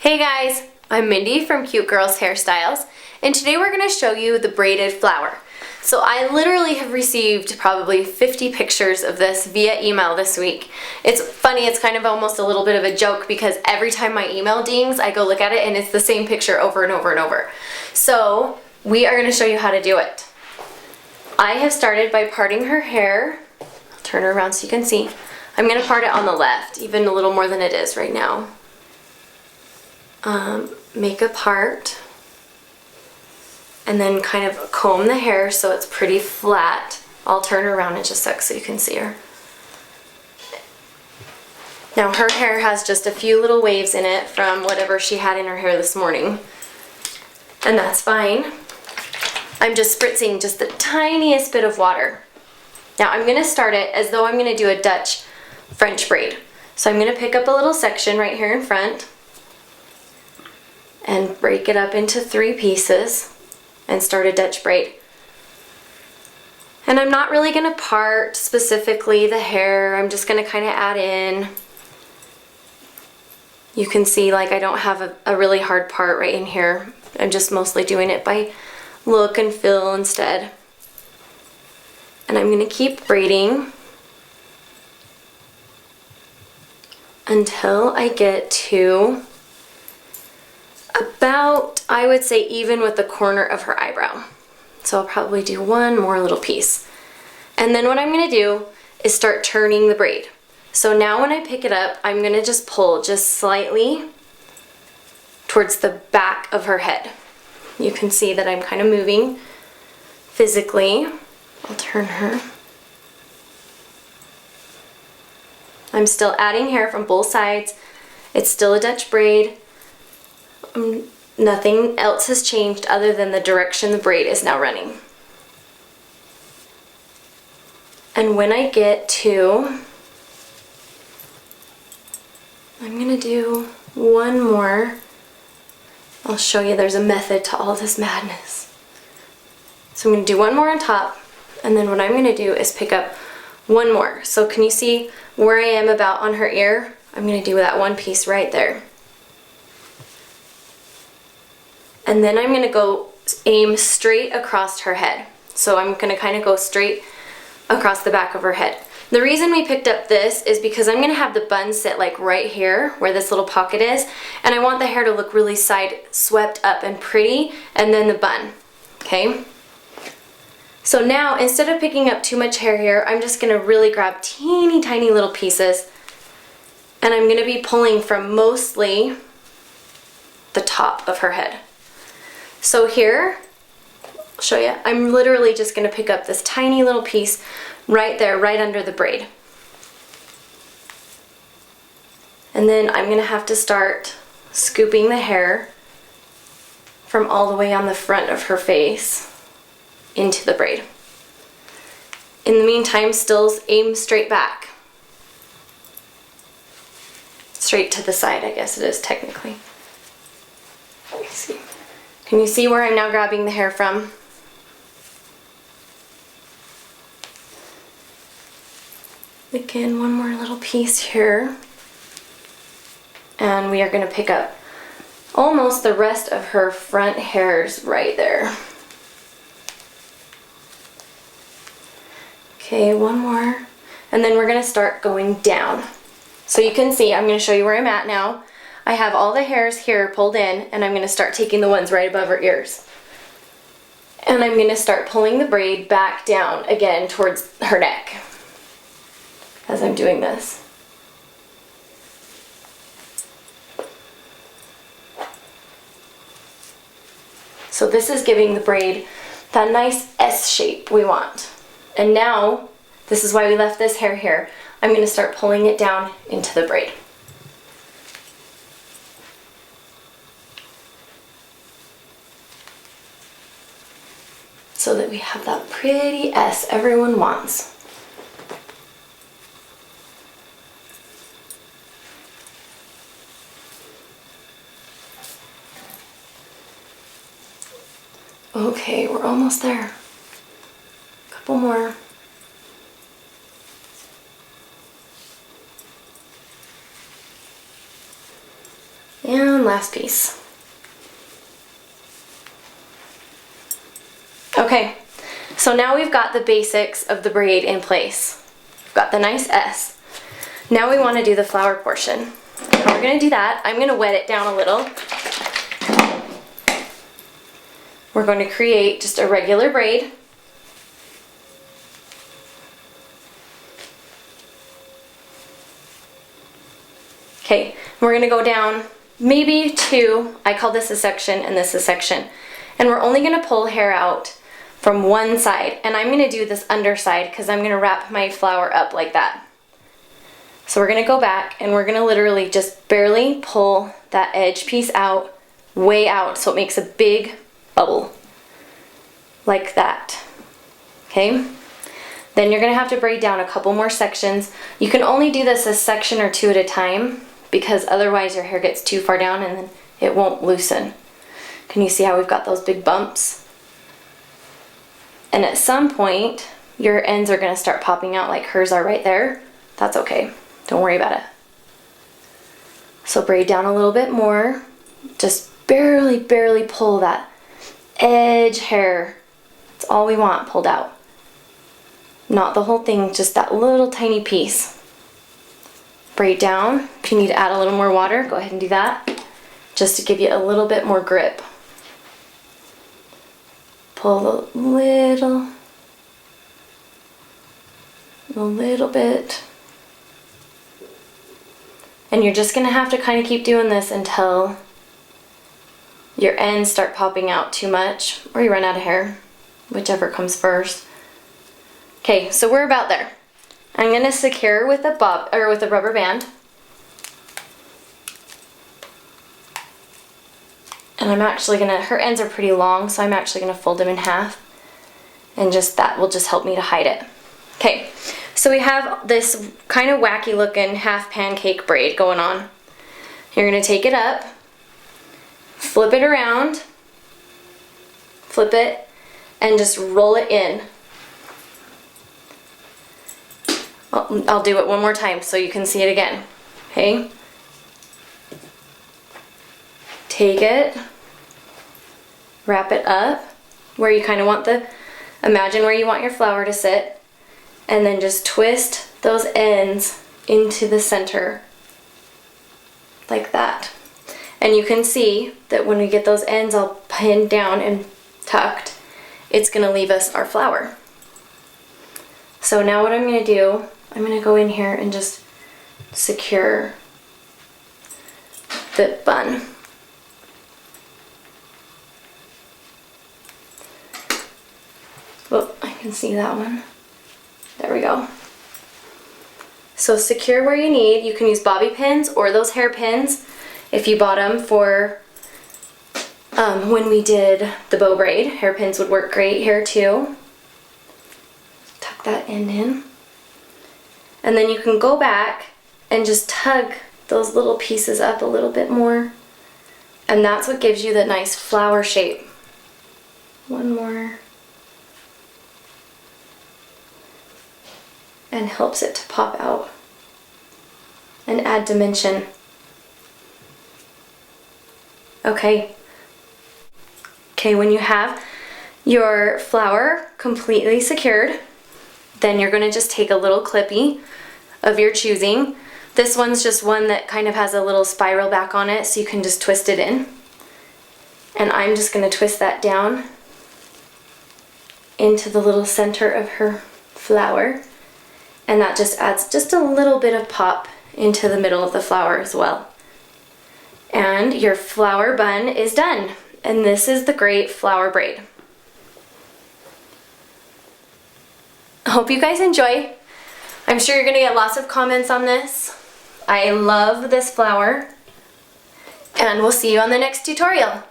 Hey guys, I'm Mindy from Cute Girls Hairstyles, and today we're going to show you the braided flower. So I literally have received probably 50 pictures of this via email this week. It's funny, it's kind of almost a little bit of a joke because every time my email dings, I go look at it and it's the same picture over and over and over. So we are going to show you how to do it. I have started by parting her hair. I'll turn her around so you can see. I'm going to part it on the left, even a little more than it is right now. Make a part and then kind of comb the hair so it's pretty flat. I'll turn her around in just a sec so you can see her. Now her hair has just a few little waves in it from whatever she had in her hair this morning, and that's fine. I'm just spritzing just the tiniest bit of water. Now I'm going to start it as though I'm going to do a Dutch French braid. So I'm going to pick up a little section right here in front and break it up into 3 pieces and start a Dutch braid. And I'm not really going to part specifically the hair, I'm just going to kind of add in. You can see like I don't have a really hard part right in here. I'm just mostly doing it by look and feel instead. And I'm going to keep braiding until I get to about, I would say, even with the corner of her eyebrow. So I'll probably do one more little piece. And then what I'm going to do is start turning the braid. So now when I pick it up, I'm going to just pull just slightly towards the back of her head. You can see that I'm kind of moving physically. I'll turn her. I'm still adding hair from both sides. It's still a Dutch braid. Nothing else has changed other than the direction the braid is now running. And when I get to, I'm going to do one more. I'll show you there's a method to all this madness. So I'm going to do one more on top, and then what I'm going to do is pick up one more. So can you see where I am about on her ear? I'm going to do that one piece right there. And then I'm going to go aim straight across her head. So I'm going to kind of go straight across the back of her head. The reason we picked up this is because I'm going to have the bun sit like right here where this little pocket is, and I want the hair to look really side swept up and pretty, and then the bun. Okay? So now instead of picking up too much hair here, I'm just going to really grab teeny tiny little pieces, and I'm going to be pulling from mostly the top of her head. So here, I'll show you, I'm literally just going to pick up this tiny little piece right there, right under the braid. And then I'm going to have to start scooping the hair from all the way on the front of her face into the braid. In the meantime, still aim straight back. Straight to the side, I guess it is technically. Let me see. Can you see where I'm now grabbing the hair from? Again, one more little piece here. And we are going to pick up almost the rest of her front hairs right there. Okay, one more. And then we're going to start going down. So you can see, I'm going to show you where I'm at now. I have all the hairs here pulled in, and I'm going to start taking the ones right above her ears. And I'm going to start pulling the braid back down again towards her neck as I'm doing this. So this is giving the braid that nice S shape we want. And now, this is why we left this hair here. I'm going to start pulling it down into the braid. So that we have that pretty S everyone wants. Okay, we're almost there. Couple more. And last piece. Okay, so now we've got the basics of the braid in place. We've got the nice S. Now we want to do the flower portion. How we're going to do that, I'm going to wet it down a little. We're going to create just a regular braid. Okay, we're going to go down maybe 2, I call this a section and this a section. And we're only going to pull hair out from one side. And I'm going to do this underside because I'm going to wrap my flower up like that. So we're going to go back and we're going to literally just barely pull that edge piece out, way out, so it makes a big bubble. Like that. Okay? Then you're going to have to braid down a couple more sections. You can only do this a section or 2 at a time because otherwise your hair gets too far down and then it won't loosen. Can you see how we've got those big bumps? And at some point, your ends are going to start popping out like hers are right there. That's okay. Don't worry about it. So braid down a little bit more. Just barely pull that edge hair. That's all we want pulled out. Not the whole thing, just that little tiny piece. Braid down. If you need to add a little more water, go ahead and do that. Just to give you a little bit more grip. Pull a little bit. And you're just going to have to kind of keep doing this until your ends start popping out too much or you run out of hair, whichever comes first. Okay, so we're about there. I'm going to secure with a rubber band. And I'm actually going to, her ends are pretty long, so I'm actually going to fold them in half. And just that will just help me to hide it. Okay, so we have this kind of wacky looking half pancake braid going on. You're going to take it up, flip it around, flip it, and just roll it in. I'll do it one more time so you can see it again. Okay? Take it, wrap it up where you kind of want imagine where you want your flower to sit, and then just twist those ends into the center like that. And you can see that when we get those ends all pinned down and tucked, it's going to leave us our flower. So now what I'm going to do, I'm going to go in here and just secure the bun. Oh, I can see that one. There we go. So secure where you need. You can use bobby pins or those hair pins if you bought them for when we did the bow braid. Hairpins would work great here too. Tuck that end in. And then you can go back and just tug those little pieces up a little bit more. And that's what gives you the nice flower shape. One more. And helps it to pop out and add dimension. Okay. Okay, when you have your flower completely secured, then you're going to just take a little clippy of your choosing. This one's just one that kind of has a little spiral back on it, so you can just twist it in. And I'm just going to twist that down into the little center of her flower. And that just adds just a little bit of pop into the middle of the flower as well. And your flower bun is done. And this is the great flower braid. I hope you guys enjoy. I'm sure you're going to get lots of comments on this. I love this flower. And we'll see you on the next tutorial.